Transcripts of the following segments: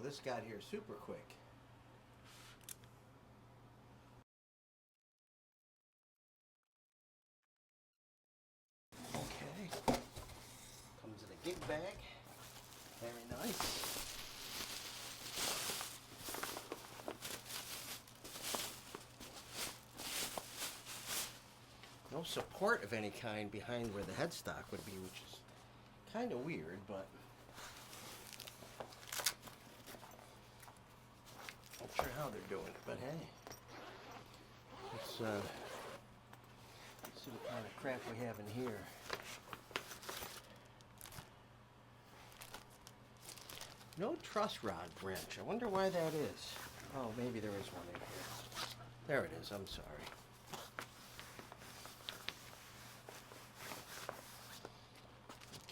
Well, this got here super quick. Okay. Comes in a gig bag. Very nice. No support of any kind behind where the headstock would be, which is kind of weird, but not sure how they're doing it, but hey. Let's see what kind of crap we have in here. No truss rod wrench. I wonder why that is. Oh, maybe there is one in here. There it is. I'm sorry.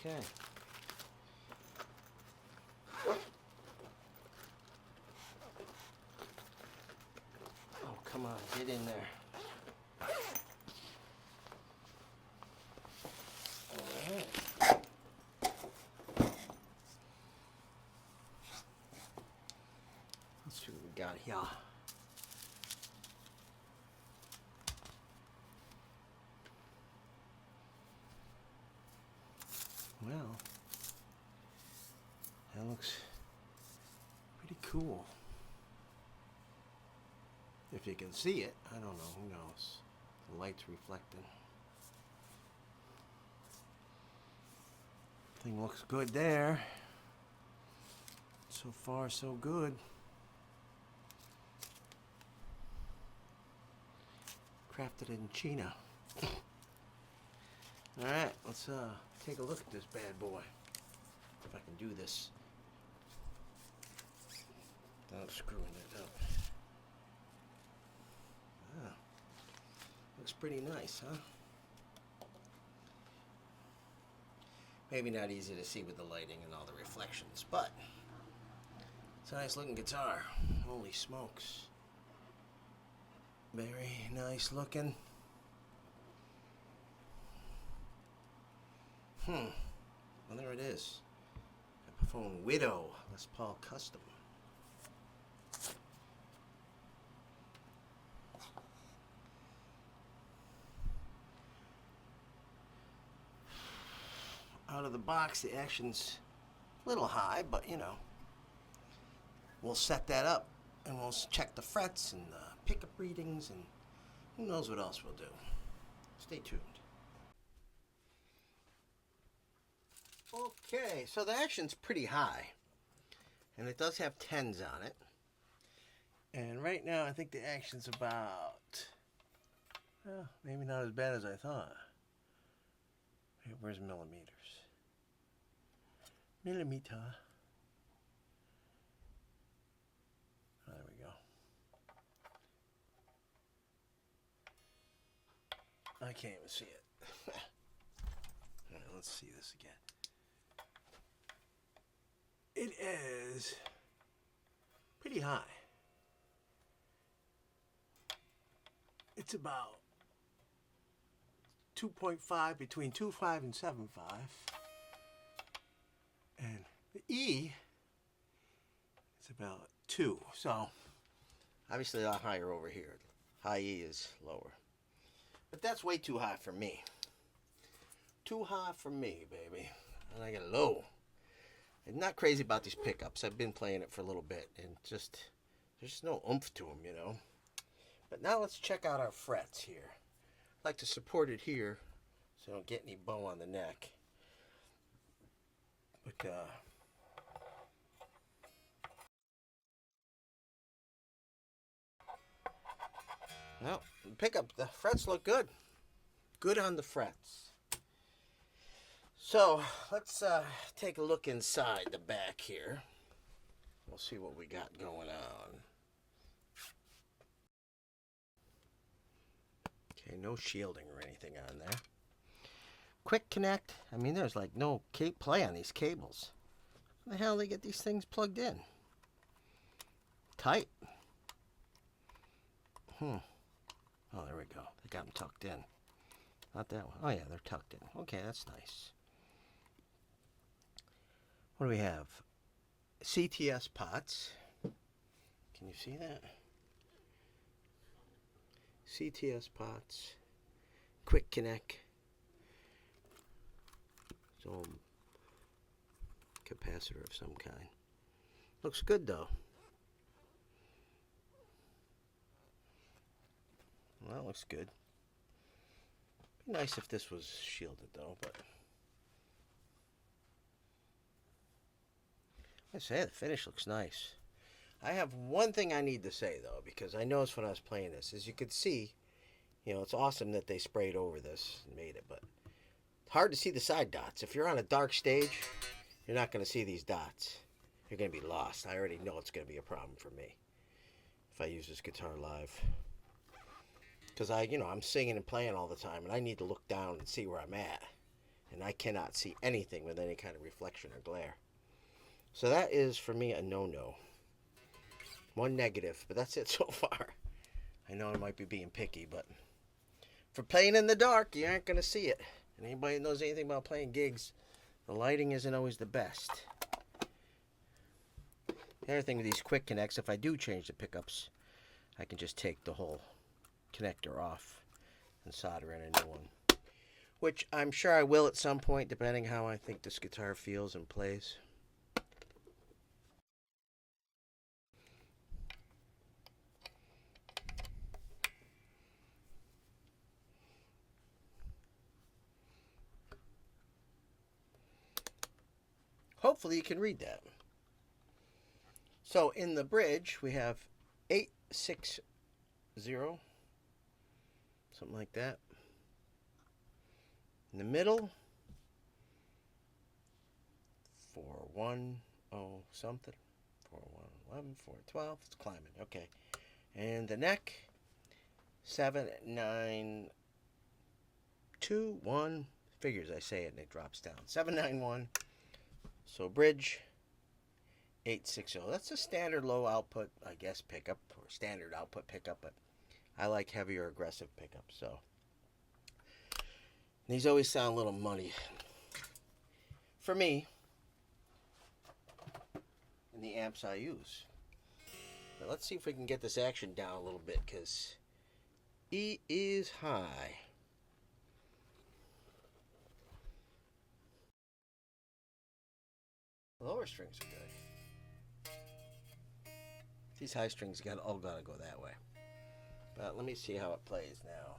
Okay. Oh, come on. Get in there. All right. Let's see what we got here. Well, that looks pretty cool. If you can see it, I don't know, who knows? The light's reflecting. Thing looks good there. So far, so good. Crafted in China. Alright, let's take a look at this bad boy. If I can do this without screwing it up. Ah, looks pretty nice, huh? Maybe not easy to see with the lighting and all the reflections, but it's a nice looking guitar. Holy smokes. Very nice looking. Well, there it is. Epiphone Widow Les Paul Custom. Out of the box, the action's a little high, but you know, we'll set that up and we'll check the frets and the pickup readings and who knows what else we'll do. Stay tuned. Okay, so the action's pretty high, and it does have 10s on it. And right now, I think the action's about, well, maybe not as bad as I thought. Where's millimeters? Millimeter. Oh, there we go. I can't even see it. All right, let's see this again. It is pretty high. It's about 2.5, between 2.5 and 7.5. And the E is about 2. So obviously a lot higher over here. High E is lower. But that's way too high for me. Too high for me, baby. And I get low. I'm not crazy about these pickups. I've been playing it for a little bit, and just there's no oomph to them, you know. But now let's check out our frets here. I like to support it here so I don't get any bow on the neck. But well, the frets look good. Good on the frets. So let's take a look inside the back here. We'll see what we got going on. Okay, no shielding or anything on there. Quick connect. I mean, there's like no play on these cables. How the hell do they get these things plugged in? Tight. Oh, there we go. They got them tucked in. Not that one. Oh yeah, they're tucked in. Okay, that's nice. What do we have? CTS pots. Can you see that? CTS pots. Quick connect. So capacitor of some kind. Looks good though. Well, that looks good. Be nice if this was shielded though, but I say the finish looks nice. I have one thing I need to say though, because I noticed when I was playing this, as you could see, you know, it's awesome that they sprayed over this and made it, but it's hard to see the side dots. If you're on a dark stage, you're not going to see these dots. You're going to be lost. I already know it's going to be a problem for me if I use this guitar live. Because I'm singing and playing all the time, and I need to look down and see where I'm at. And I cannot see anything with any kind of reflection or glare. So that is, for me, a no-no. One negative, but that's it so far. I know I might be being picky, but for playing in the dark, you aren't going to see it. And anybody who knows anything about playing gigs, the lighting isn't always the best. The other thing with these quick connects, if I do change the pickups, I can just take the whole connector off and solder in a new one. Which I'm sure I will at some point, depending how I think this guitar feels and plays. Hopefully you can read that. So in the bridge we have 860, something like that. In the middle, 410 something, 4111, 412. It's climbing. Okay, and the neck, 7921. Figures, I say it and it drops down. 791. So bridge 860. That's a standard low output, I guess, pickup, or standard output pickup, but I like heavier aggressive pickups. So these always sound a little muddy for me in the amps I use. But let's see if we can get this action down a little bit, because E is high. Lower strings are good. These high strings all gotta go that way. But let me see how it plays now.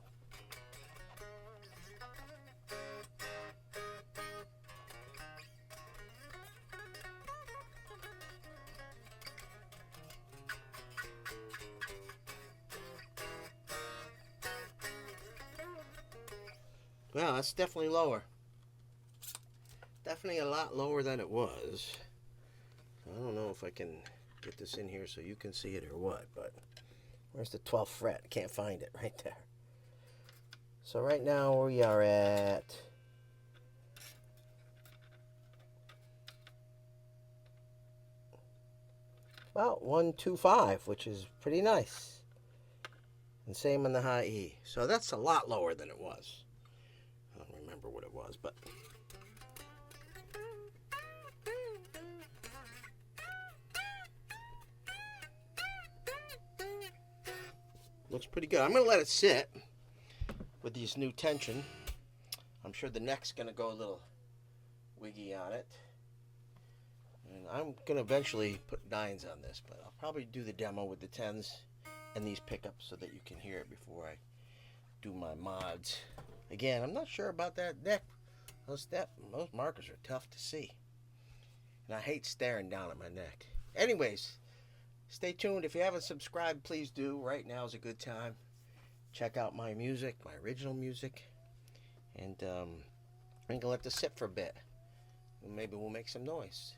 Well, that's definitely lower. Definitely a lot lower than it was. I don't know if I can get this in here so you can see it or what, but where's the 12th fret? I can't find it right there. So right now we are at about 125, which is pretty nice. And same on the high E. So that's a lot lower than it was. I don't remember what it was, but looks pretty good. I'm going to let it sit with these new tension. I'm sure the neck's going to go a little wiggy on it. And I'm going to eventually put 9s on this, but I'll probably do the demo with the 10s and these pickups so that you can hear it before I do my mods. Again, I'm not sure about that neck. Those markers are tough to see. And I hate staring down at my neck. Anyways, stay tuned. If you haven't subscribed, please do. Right now is a good time. Check out my music, my original music. And I'm going to let this sit for a bit. And maybe we'll make some noise.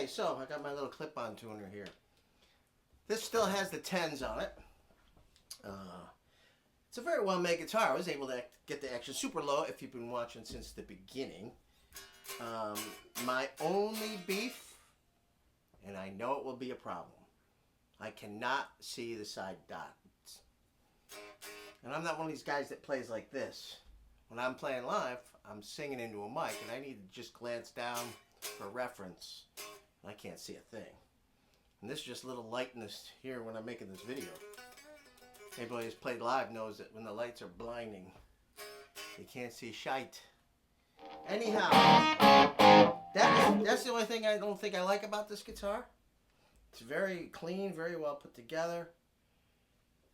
Okay, so I got my little clip-on tuner here. This still has the 10s on it. It's a very well-made guitar. I was able to get the action super low if you've been watching since the beginning. My only beef, and I know it will be a problem, I cannot see the side dots. And I'm not one of these guys that plays like this. When I'm playing live, I'm singing into a mic, and I need to just glance down for reference. I can't see a thing. And this is just a little lightness here when I'm making this video. Anybody who's played live knows that when the lights are blinding, you can't see shite. Anyhow, that's the only thing I don't think I like about this guitar. It's very clean, very well put together.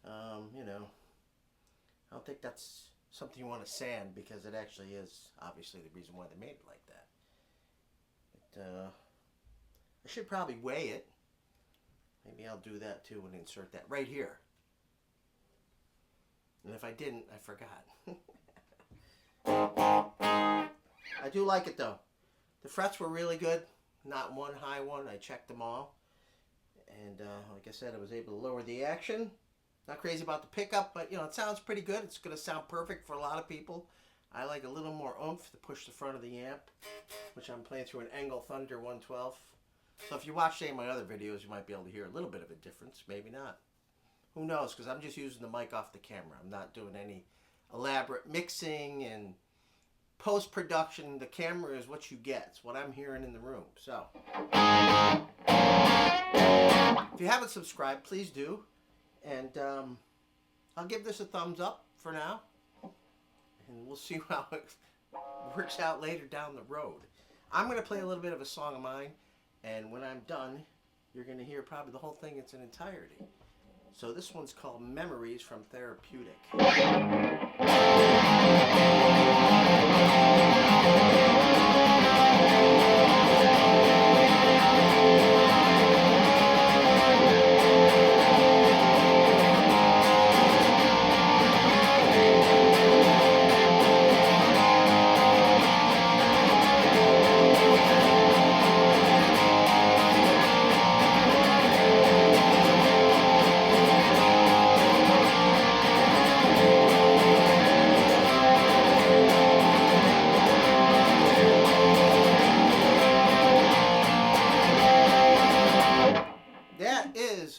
You know, I don't think that's something you want to sand, because it actually is obviously the reason why they made it like that. But, I should probably weigh it. Maybe I'll do that too and insert that right here. And if I didn't, I forgot. I do like it though. The frets were really good. Not one high one. I checked them all. And like I said, I was able to lower the action. Not crazy about the pickup, but you know, it sounds pretty good. It's going to sound perfect for a lot of people. I like a little more oomph to push the front of the amp, which I'm playing through an Engel Thunder 112. So if you watch any of my other videos, you might be able to hear a little bit of a difference. Maybe not. Who knows? Because I'm just using the mic off the camera. I'm not doing any elaborate mixing and post-production. The camera is what you get. It's what I'm hearing in the room. So if you haven't subscribed, please do. And I'll give this a thumbs up for now. And we'll see how it works out later down the road. I'm going to play a little bit of a song of mine. And when I'm done, you're going to hear probably the whole thing in its entirety. So this one's called Memories from Therapeutic.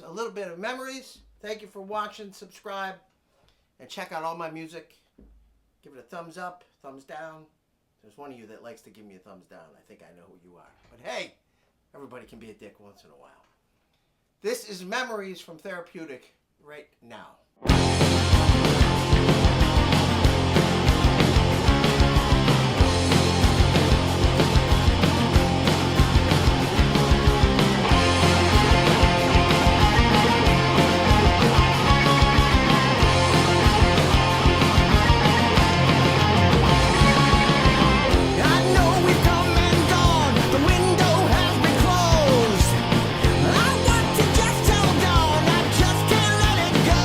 A little bit of memories. Thank you for watching. Subscribe and check out all my music. Give it a thumbs up, thumbs down. There's one of you that likes to give me a thumbs down. I think I know who you are. But hey, everybody can be a dick once in a while. This is Memories from Therapeutic right now. I want to just hold on, I just can't let it go.